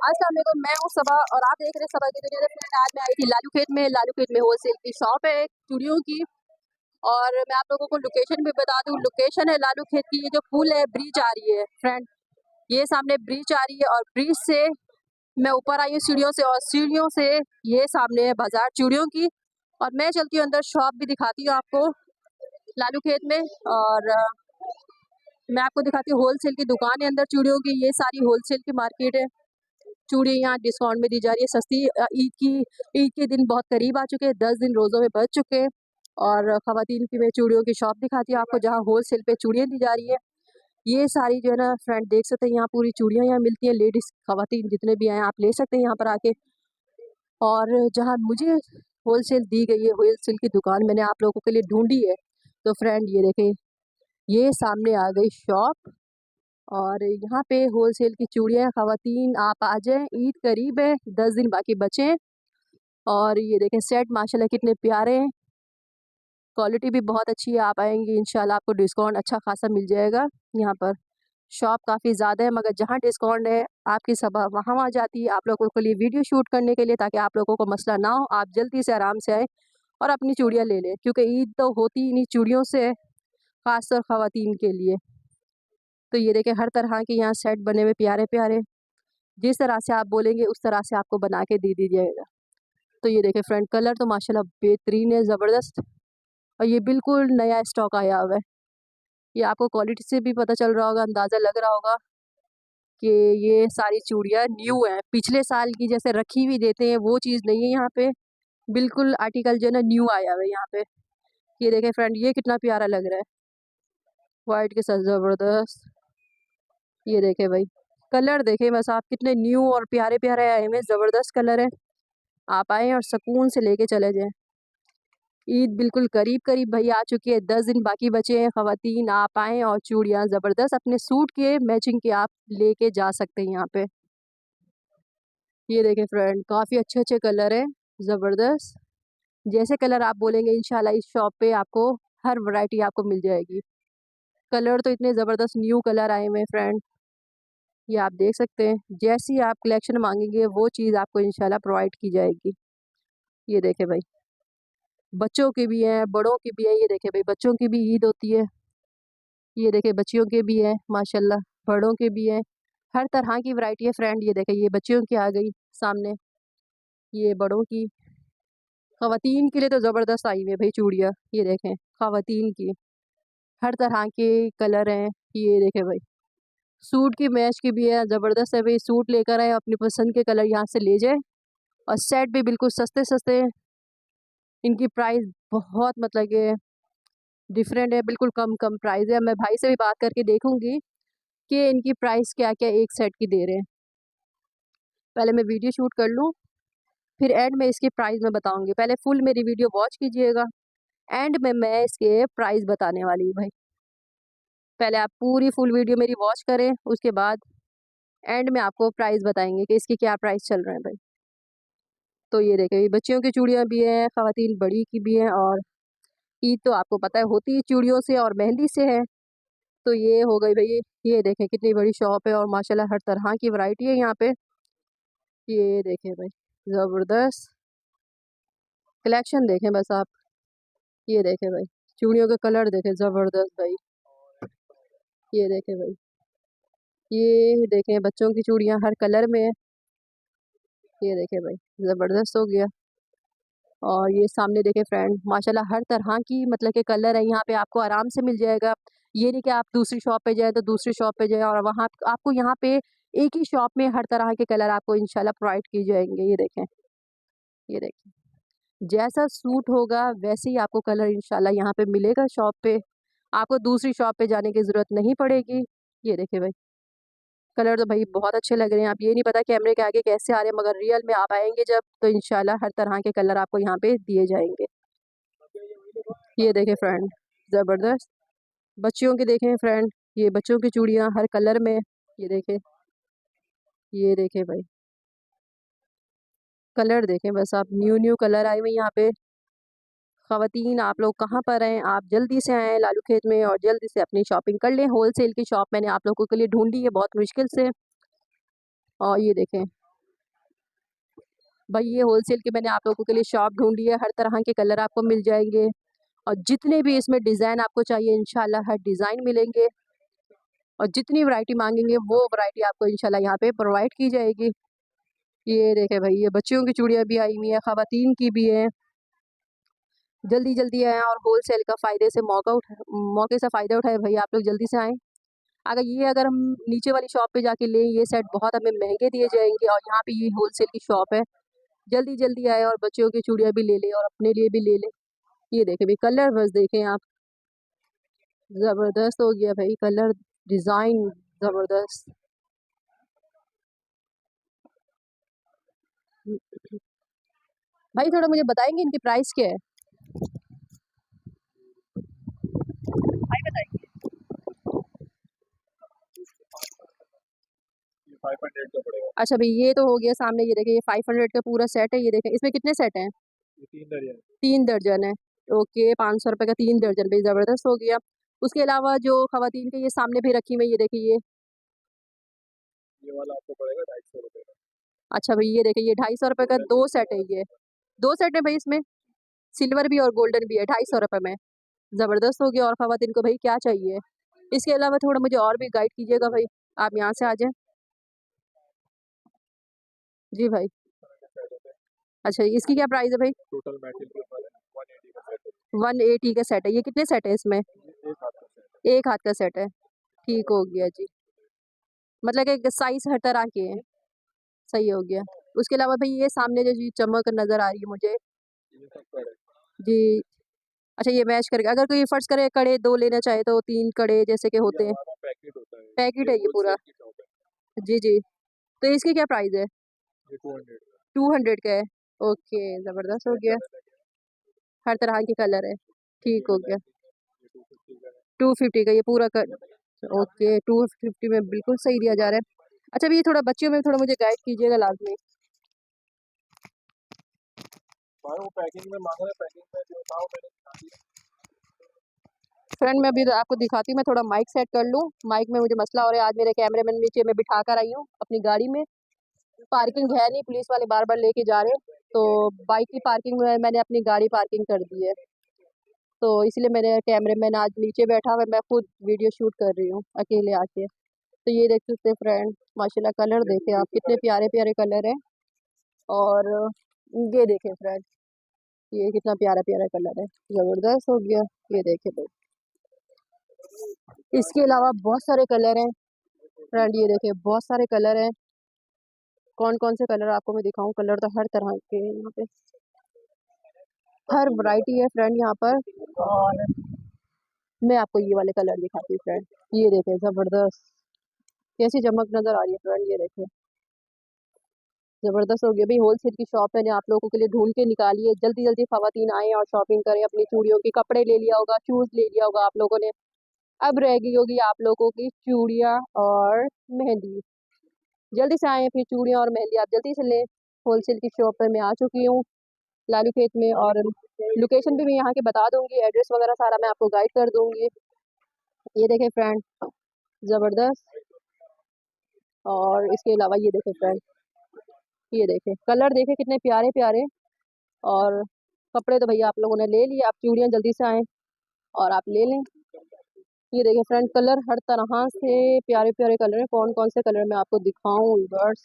अस्सलाम वालेकुम, मैं हूँ सबा और आप देख रहे हैं सबा की दुनिया। फ्रेंड, आज मैं आई थी लालू खेत में। लालू खेत में होलसेल की शॉप है एक चूड़ियों की। और मैं आप लोगों को लोकेशन भी बता दूँ। लोकेशन है लालू खेत की। ये जो पुल है, ब्रिज आ रही है फ्रेंड, ये सामने ब्रिज आ रही है और ब्रिज से मैं ऊपर आई हूँ सीढ़ियों से, और सीढ़ियों से ये सामने है बाजार चूड़ियों की। और मैं चलती हूँ अंदर, शॉप भी दिखाती हूँ आपको लालू खेत में। और मैं आपको दिखाती हूँ होलसेल की दुकान है अंदर चूड़ियों की। ये सारी होलसेल की मार्केट है। चूड़ी यहाँ डिस्काउंट में दी जा रही है, सस्ती। ईद के दिन बहुत करीब आ चुके हैं, 10 दिन रोज़ों में बच चुके हैं। और ख़वातीन की मैं चूड़ियों की शॉप दिखाती हूँ आपको, जहाँ होलसेल पे चूड़ियाँ दी जा रही है। ये सारी जो है ना फ्रेंड, देख सकते हैं यहाँ पूरी चूड़ियाँ यहाँ मिलती हैं। लेडीज़ ख़वातीन जितने भी आए आप ले सकते हैं यहाँ पर आके। और जहाँ मुझे होलसेल दी गई है, होलसेल की दुकान मैंने आप लोगों के लिए ढूंढी है। तो फ्रेंड ये देखें, ये सामने आ गई शॉप। और यहाँ पे होलसेल की चूड़ियाँ ख़वातीन, आप आ जाएं, ईद करीब है, 10 दिन बाकी बचे हैं। और ये देखें सेट माशाल्लाह कितने प्यारे हैं, क्वालिटी भी बहुत अच्छी है। आप आएंगे इंशाल्लाह आपको डिस्काउंट अच्छा खासा मिल जाएगा। यहाँ पर शॉप काफ़ी ज़्यादा है, मगर जहाँ डिस्काउंट है आपकी सभा वहाँ आ जाती है आप लोगों के लिए वीडियो शूट करने के लिए, ताकि आप लोगों को मसला ना हो, आप जल्दी से आराम से आए और अपनी चूड़ियाँ ले लें। क्योंकि ईद तो होती ही नहीं चूड़ियों से, ख़ासतौर ख़वातीन के लिए। तो ये देखें हर तरह के यहाँ सेट बने हुए प्यारे प्यारे, जिस तरह से आप बोलेंगे उस तरह से आपको बना के दे दीजिएगा। तो ये देखें फ्रेंड, कलर तो माशाल्लाह बेहतरीन है, ज़बरदस्त। और ये बिल्कुल नया स्टॉक आया हुआ है। ये आपको क्वालिटी से भी पता चल रहा होगा, अंदाज़ा लग रहा होगा कि ये सारी चूड़ियाँ न्यू हैं। पिछले साल की जैसे रखी हुई देते हैं वो चीज़ नहीं है यहाँ पे, बिल्कुल आर्टिकल जो है ना न्यू आया हुआ है यहाँ पे। ये देखें फ्रेंड, ये कितना प्यारा लग रहा है वाइट के साथ, ज़बरदस्त। ये देखें भाई, कलर देखें बस आप, कितने न्यू और प्यारे प्यारे आए हुए, ज़बरदस्त कलर है। आप आएँ और सुकून से लेके चले जाएँ। ईद बिल्कुल करीब करीब भई आ चुकी है, 10 दिन बाकी बचे हैं। ख़वातीन आप आएँ और चूड़ियाँ ज़बरदस्त अपने सूट के मैचिंग के आप लेके जा सकते हैं यहाँ पे। ये देखें फ्रेंड, काफ़ी अच्छे अच्छे कलर हैं, ज़बरदस्त। जैसे कलर आप बोलेंगे इंशाल्लाह इस शॉप पे आपको हर वैरायटी आपको मिल जाएगी। कलर तो इतने ज़बरदस्त न्यू कलर आए हुए हैं फ्रेंड, ये आप देख सकते हैं। जैसी आप कलेक्शन मांगेंगे वो चीज़ आपको इंशाल्लाह प्रोवाइड की जाएगी। ये देखें भाई, बच्चों की भी हैं, बड़ों की भी है। ये देखें भाई, बच्चों की भी ईद होती है। ये देखें बच्चियों के भी हैं माशाल्लाह, बड़ों के भी हैं, हर तरह की वैरायटी है फ्रेंड। ये देखें, ये बच्चियों की आ गई सामने, ये बड़ों की। ख़वातीन के लिए तो ज़बरदस्त आई हुई है भाई चूड़ियाँ। ये देखें ख़वातीन की हर तरह के कलर हैं। ये देखें भाई, सूट की मैच की भी है, ज़बरदस्त है भाई। सूट लेकर आए, अपनी पसंद के कलर यहाँ से ले जाए। और सेट भी बिल्कुल सस्ते सस्ते हैं। इनकी प्राइस बहुत मतलब कि डिफरेंट है, बिल्कुल कम कम प्राइस है। मैं भाई से भी बात करके देखूंगी कि इनकी प्राइस क्या क्या एक सेट की दे रहे हैं। पहले मैं वीडियो शूट कर लूँ, फिर एंड में इसकी प्राइस मैं बताऊंगी। पहले फुल मेरी वीडियो वॉच कीजिएगा, एंड में मैं इसके प्राइस बताने वाली हूँ भाई। पहले आप पूरी फुल वीडियो मेरी वॉच करें, उसके बाद एंड में आपको प्राइस बताएंगे कि इसके क्या प्राइस चल रहे हैं भाई। तो ये देखें, ये बच्चियों की चूड़ियाँ भी हैं, ख़वातीन बड़ी की भी हैं। और ईद तो आपको पता है होती है चूड़ियों से और मेहंदी से है। तो ये हो गई भाई, ये देखें कितनी बड़ी शॉप है और माशाल्लाह हर तरह की वैरायटी है यहाँ पे। ये देखें भाई, ज़बरदस्त कलेक्शन देखें बस आप। ये देखें भाई, चूड़ियों के कलर देखें, ज़बरदस्त भाई। ये देखें भाई, ये देखें बच्चों की चूड़ियाँ हर कलर में है। ये देखें भाई, ज़बरदस्त हो गया। और ये सामने देखें फ्रेंड, माशाल्लाह हर तरह की मतलब के कलर है यहाँ पे, आपको आराम से मिल जाएगा। ये नहीं कि आप दूसरी शॉप पे जाएँ तो दूसरी शॉप पे जाएँ, और वहाँ आपको यहाँ पे एक ही शॉप में हर तरह के कलर आपको इंशाल्लाह प्रोवाइड किए जाएंगे। ये देखें, ये देखें, जैसा सूट होगा वैसे ही आपको कलर इंशाल्लाह यहाँ पे मिलेगा शॉप पे। आपको दूसरी शॉप पे जाने की ज़रूरत नहीं पड़ेगी। ये देखें भाई, कलर तो भाई बहुत अच्छे लग रहे हैं। आप ये नहीं पता कैमरे के आगे कैसे आ रहे हैं, मगर रियल में आप आएंगे जब तो इंशाल्लाह हर तरह के कलर आपको यहाँ पे दिए जाएंगे। ये देखें फ्रेंड, ज़बरदस्त। बच्चियों की देखें फ्रेंड, ये बच्चों की चूड़ियाँ हर कलर में। ये देखें, ये देखें भाई, कलर देखें बस आप, न्यू न्यू कलर आए हुए यहाँ पे। ख़वातीन आप लोग कहाँ पर हैं, आप जल्दी से आएँ लालू खेत में और जल्दी से अपनी शॉपिंग कर लें। होलसेल की शॉप मैंने आप लोगों के लिए ढूंढी है बहुत मुश्किल से। और ये देखें, भाई ये होलसेल की मैंने आप लोगों के लिए शॉप ढूंढी है, हर तरह के कलर आपको मिल जाएंगे और जितने भी इसमें डिज़ाइन आपको चाहिए इंशाल्लाह हर डिज़ाइन मिलेंगे और जितनी वैरायटी मांगेंगे वो वैरायटी आपको इंशाल्लाह यहाँ पे प्रोवाइड की जाएगी। ये देखे भाई, ये बच्चियों की चूड़ियाँ भी आई हुई है, खवातीन की भी है। जल्दी जल्दी आए और होलसेल का फ़ायदे से मौके से फ़ायदा उठाए भाई, आप लोग जल्दी से आएँ। अगर हम नीचे वाली शॉप पे जाके लें ये सेट बहुत हमें महंगे दिए जाएंगे और यहाँ पे ये होलसेल की शॉप है। जल्दी जल्दी आए और बच्चों की चूड़ियाँ भी ले लें और अपने लिए भी ले लें। ये देखें भाई, कलर बस देखें आप, ज़बरदस्त हो गया भाई कलर, डिज़ाइन ज़बरदस्त। भाई थोड़ा मुझे बताएंगे इनकी प्राइस क्या है? भाई बताइए। 500 का पड़ेगा। अच्छा भाई, ये तो हो गया सामने, ये देखिए ये 500 का पूरा सेट है। ये देखें इसमें कितने सेट हैं? ये 3 दर्जन। 3 दर्जन है। ओके, 500 रुपये का 3 दर्जन भाई, ज़बरदस्त हो गया। उसके अलावा जो खवातीन के ये सामने भी रखी हुई, ये देखिए ये वाला आपको पड़ेगा 250 रुपये का। अच्छा भाई ये देखिए ये 250 रुपये का 2 सेट है। ये 2 सेट है भाई, इसमें सिल्वर भी और गोल्डन भी है 250 रुपये में। ज़बरदस्त हो गया। और खवातीन को भाई क्या चाहिए? इसके अलावा थोड़ा मुझे और भी गाइड कीजिएगा भाई, आप यहाँ से आ जाएँ। जी भाई। अच्छा, इसकी क्या प्राइस है भाई? टोटल मेटेरियल का 180 का सेट है। 180 का सेट है। ये कितने सेट है इसमें? ये एक हाथ का सेट है। एक हाथ का सेट है। ठीक हो गया जी, मतलब कि साइज़ हर तरह के हैं। सही हो गया। उसके अलावा भाई ये सामने जो जी चमक नज़र आ रही है मुझे, ये सब कड़े। जी। अच्छा, ये मैच करके अगर कोई फ़र्ज़ करे कड़े 2 लेना चाहे तो 3 कड़े जैसे कि ये होते हैं, हमारा पैकेट होता है। पैकेट ये है ये पूरा। होलसेल की शॉप है। जी, जी। तो इसकी क्या प्राइस है? ये 200 का। 200 का है। ओके, ज़बरदस्त हो ये गया। कलर है। हर तरह के कलर है। ये ठीक हो वाला गया। है। ये 250 का है। 250 का ये पूरा ओके, 250 में बिल्कुल सही दिया जा रहा है। अच्छा भई, ये थोड़ा बच्चियों में थोड़ा मुझे गाइड कीजिएगा लाज़मी। भाई वो पैकिंग में मांग रहे हैं, पैकिंग में जो था वो मैंने दिखा दिया। फ्रेंड मैं अभी आपको दिखाती हूँ, मैं थोड़ा माइक सेट कर लूँ। माइक में मुझे मसला हो रहा है, आज मेरे कैमरामैन नीचे मैं बिठा कर आई हूँ अपनी गाड़ी में। पार्किंग है नहीं, पुलिस वाले बार-बार लेके जा रहे हैं, तो बाइक की पार्किंग में मैंने अपनी गाड़ी पार्किंग कर दी है। तो इसलिए मेरे कैमरामैन आज नीचे बैठा हुआ है, मैं खुद वीडियो शूट कर रही हूँ अकेले आके। तो ये देख सकते हैं फ्रेंड, माशाल्लाह कलर देखें आप, कितने प्यारे-प्यारे कलर हैं। और ये देखें फ्रेंड, ये कितना प्यारा-प्यारा कलर है, ज़बरदस्त हो गया। ये देखें भाई, इसके अलावा बहुत सारे कलर हैं फ्रेंड, ये देखें बहुत सारे कलर हैं। कौन-कौन से कलर आपको मैं दिखाऊँ? कलर तो हर तरह के हैं यहाँ पे, हर वैरायटी है फ्रेंड यहाँ पर। और मैं आपको ये वाले कलर दिखाती हूँ फ्रेंड, ये देखें ज़बरदस्त, कैसी चमक नज़र आ रही है फ्रेंड, ये देखें ज़बरदस्त हो गया। भाई होलसेल की शॉप मैंने आप लोगों के लिए ढूंढ के निकाली है, जल्दी जल्दी खवातीन आएँ और शॉपिंग करें अपनी चूड़ियों की। कपड़े ले लिया होगा, शूज़ ले लिया होगा आप लोगों ने, अब रह गई होगी आप लोगों की चूड़ियाँ और मेहंदी। जल्दी से आएँ, फिर चूड़ियाँ और मेहंदी आप जल्दी से लें। होलसेल की शॉप पे मैं आ चुकी हूँ लालू खेत में, और लोकेशन भी मैं यहाँ के बता दूँगी, एड्रेस वगैरह सारा मैं आपको गाइड कर दूँगी। ये देखें फ्रेंड, ज़बरदस्त। और इसके अलावा ये देखें फ्रेंड, ये देखें कलर देखें कितने प्यारे प्यारे। और कपड़े तो भैया आप लोगों ने ले लिए, आप चूड़ियाँ जल्दी से आएँ और आप ले लें। ये देखिए फ्रेंड, कलर हर तरह से प्यारे प्यारे कलर हैं। कौन कौन से कलर मैं आपको दिखाऊं बस,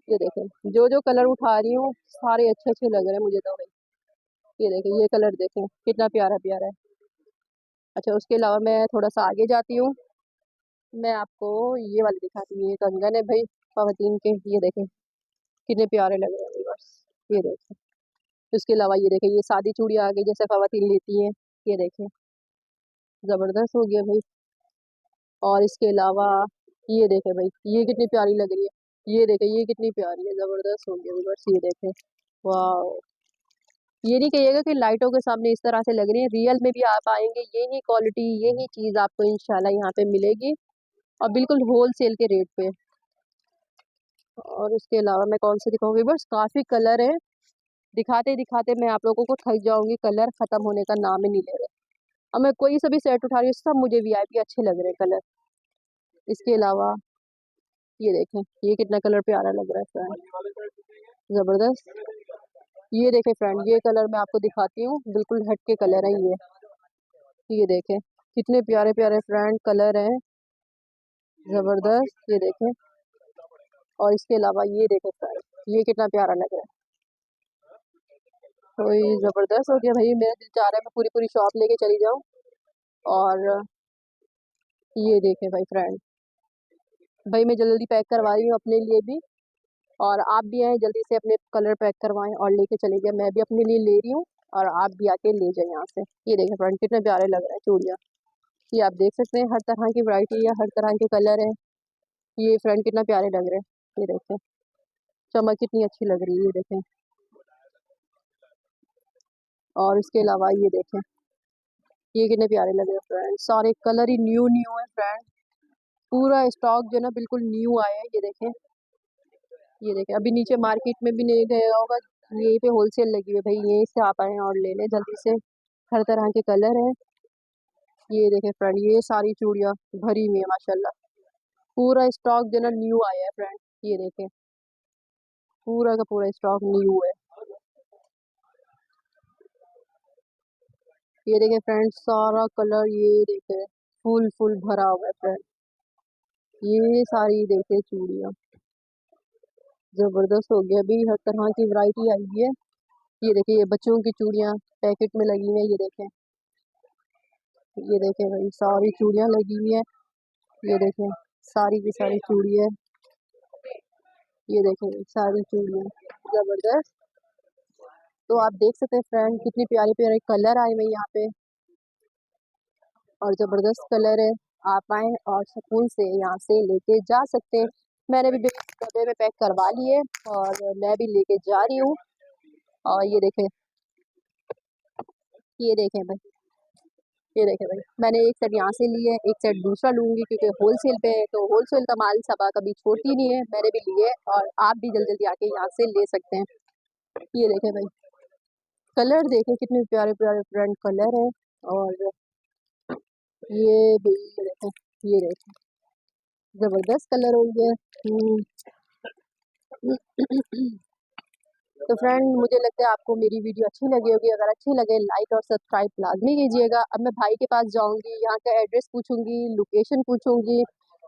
ये देखें जो जो कलर उठा रही हूँ सारे अच्छे अच्छे लग रहे हैं मुझे तो भाई। ये देखें, ये कलर देखें कितना प्यारा प्यारा है। अच्छा, उसके अलावा मैं थोड़ा सा आगे जाती हूँ, मैं आपको ये वाले दिखाती हूँ। ये कंगन है भाई खवातीन के, ये देखें कितने प्यारे लग रहे हैं बस, ये देखें। उसके अलावा ये देखें, ये सादी चूड़ी आ गई जैसे खवातीन लेती हैं, ये देखें ज़बरदस्त हो गया भाई। और इसके अलावा ये देखें भाई, ये कितनी प्यारी लग रही है, ये देखें ये कितनी प्यारी है, ज़बरदस्त हो गया बस। ये देखें, वाह, ये नहीं कहिएगा कि लाइटों के सामने इस तरह से लग रही है, रियल में भी आप आएंगे यही क्वालिटी यही चीज़ आपको इंशाल्लाह यहाँ पे मिलेगी और बिल्कुल होल सेल के रेट पे। और इसके अलावा मैं कौन से दिखाऊंगी, बस काफ़ी कलर है, दिखाते दिखाते मैं आप लोगों को थक जाऊंगी, कलर ख़त्म होने का नाम ही नहीं ले रहे। अब मैं कोई सा भी सेट उठा रही हूँ सब मुझे वीआईपी अच्छे लग रहे हैं कलर। इसके अलावा ये देखें, ये कितना कलर प्यारा लग रहा है फ्रेंड, ज़बरदस्त। ये देखें फ्रेंड, ये कलर मैं आपको दिखाती हूँ, बिल्कुल हट के कलर है ये देखें कितने प्यारे प्यारे फ्रेंड कलर हैं, ज़बरदस्त। ये देखें, और इसके अलावा ये देखें फ्रेंड, ये कितना प्यारा लग रहा है। तो ये ज़बरदस्त हो गया भाई, मेरा दिल चाह रहा है मैं पूरी पूरी शॉप लेके चली जाऊँ। और ये देखें भाई फ्रेंड, भाई मैं जल्दी पैक करवा रही हूँ अपने लिए भी, और आप भी आए जल्दी से अपने कलर पैक करवाएं और लेके चले गए। मैं भी अपने लिए ले रही हूँ और आप भी आके ले जाए यहाँ से। ये देखें फ्रेंड, कितने प्यारे लग रहे हैं चूड़ियाँ। ये आप देख सकते हैं, हर तरह की वैरायटी है, हर तरह के कलर है। ये फ्रेंड कितना प्यारे लग रहे हैं, ये देखें चमक कितनी अच्छी लग रही है, ये देखें। और इसके अलावा ये देखें, ये कितने प्यारे लग रहे हैं फ्रेंड, सारे कलर ही न्यू न्यू है फ्रेंड। पूरा स्टॉक जो है ना बिल्कुल न्यू आया है। ये देखें अभी नीचे मार्केट में भी नहीं गया होगा, यहीं पे होलसेल लगी है भाई, यहीं से आप आए और ले लें जल्दी से। हर तरह के कलर हैं। ये देखें फ्रेंड, ये सारी चूड़ियाँ भरी हुई है माशाल्लाह। पूरा स्टॉक जो है ना न्यू आया है फ्रेंड। ये देखें पूरा का पूरा स्टॉक न्यू है। ये देखें फ्रेंड, सारा कलर ये देखें फुल फुल भरा हुआ है फ्रेंड। ये सारी देखें चूड़ियाँ ज़बरदस्त हो गया, अभी हर तरह की वैरायटी आई है। ये देखिए, ये बच्चों की चूड़ियाँ पैकेट में लगी हुई हैं। ये देखें भाई, सारी चूड़ियाँ लगी हुई हैं। ये देखें सारी की सारी चूड़ी है। ये देखें सारी चूड़ियाँ ज़बरदस्त। तो आप देख सकते हैं फ्रेंड, कितनी प्यारे प्यारे कलर आए हुए हैं यहाँ पे, और ज़बरदस्त कलर है। आप आएँ और सुकून से यहाँ से लेके जा सकते हैं। मैंने भी डब्बे में पैक करवा लिए और मैं भी लेके जा रही हूँ। और ये देखें भाई, ये देखें भाई, मैंने एक सेट यहाँ से ली है, एक सेट दूसरा लूँगी क्योंकि होलसेल पे है, तो होलसेल का माल सबा कभी छोड़ती नहीं है। मैंने भी लिए और आप भी जल्दी जल्दी आके यहाँ से ले सकते हैं। ये देखें भाई, कलर देखें कितने प्यारे प्यारे फ्रेंड कलर है। और ये भी ये देखें ज़बरदस्त कलर हो गया। तो फ्रेंड, मुझे लगता है आपको मेरी वीडियो अच्छी लगी होगी। अगर अच्छी लगे लाइक और सब्सक्राइब लाजमी कीजिएगा। अब मैं भाई के पास जाऊंगी, यहाँ का एड्रेस पूछूंगी, लोकेशन पूछूंगी,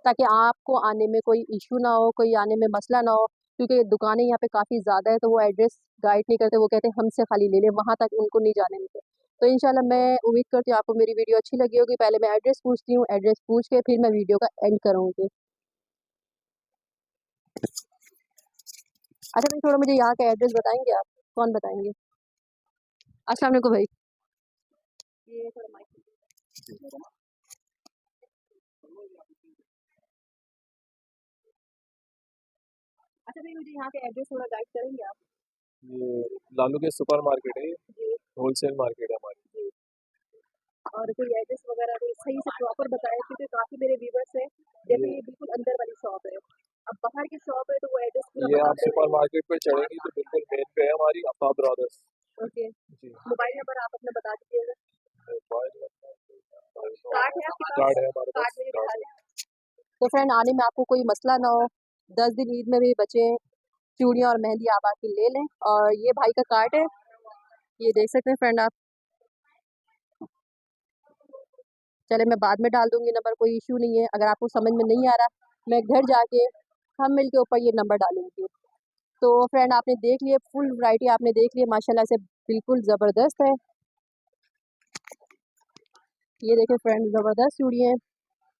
ताकि आपको आने में कोई इशू ना हो, कोई आने में मसला ना हो, क्योंकि दुकानें यहाँ पे काफ़ी ज़्यादा है, तो वो एड्रेस गाइड नहीं करते, वो कहते हैं हमसे खाली ले लें, वहाँ तक उनको नहीं जाने देते। तो इंशाल्लाह मैं उम्मीद करती हूँ आपको मेरी वीडियो अच्छी लगी होगी। पहले मैं एड्रेस पूछती हूँ, एड्रेस पूछ के फिर मैं वीडियो का एंड करूँगी। अच्छा भाई, थोड़ा मुझे यहाँ का एड्रेस बताएंगे आप? कौन बताएंगे? अस्सलाम वालेकुम भाई। ये थोड़ा माइक। अच्छा भाई, मुझे यहाँ के एड्रेस थोड़ा गाइड करेंगे आप? ये लालू के सुपर मार्केट है, जी होलसेल मार्केट है हमारी। जी। और कोई एड्रेस वगैरह कोई सही से प्रॉपर बताएं, क्योंकि काफ़ी मेरे व्यूवर्स हैं। जैसे ये ये बिल्कुल अंदर वाली शॉप है, अब बाहर की शॉप है तो वो एड्रेस पूरा ये आप बताते सुपर नहीं। मार्केट पे चढ़ेंगी तो बिल्कुल मेन पे है हमारी अफा ब्रदर्स। ओके, जी। मोबाइल नंबर आप अपना बता दीजिएगा। मोबाइल कार्ड है आपके कार्ड पास? है हमारे पास, कार्ड में कार्ड दिखा है। दें। तो फ्रेंड, आने में आपको कोई मसला ना हो। 10 दिन ईद में भी बचे, चूड़ियाँ और मेहंदी आप आके ले लें। और ये भाई का कार्ड है, ये देख सकते हैं फ्रेंड आप। चले, मैं बाद में डाल दूंगी नंबर, कोई इशू नहीं है। अगर आपको समझ में नहीं आ रहा, मैं घर जाके हम मिल के ऊपर ये नंबर डालूंगी। तो फ्रेंड, आपने देख लिए, फुल वैरायटी आपने देख ली माशाल्लाह से, बिल्कुल ज़बरदस्त है। ये देखें फ्रेंड, ज़बरदस्त चूड़ी है,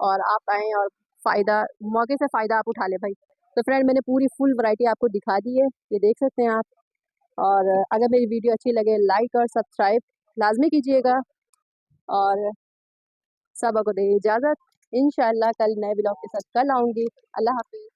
और आप आएँ और फ़ायदा, मौके से फ़ायदा आप उठा लें भाई। तो फ्रेंड, मैंने पूरी फुल वैरायटी आपको दिखा दी है, ये देख सकते हैं आप। और अगर मेरी वीडियो अच्छी लगे लाइक और सब्सक्राइब लाजमी कीजिएगा। और सबको दे इजाज़त, इंशाअल्लाह कल नए ब्लॉग के साथ कल आऊँगी। अल्लाह हाफ़िज़।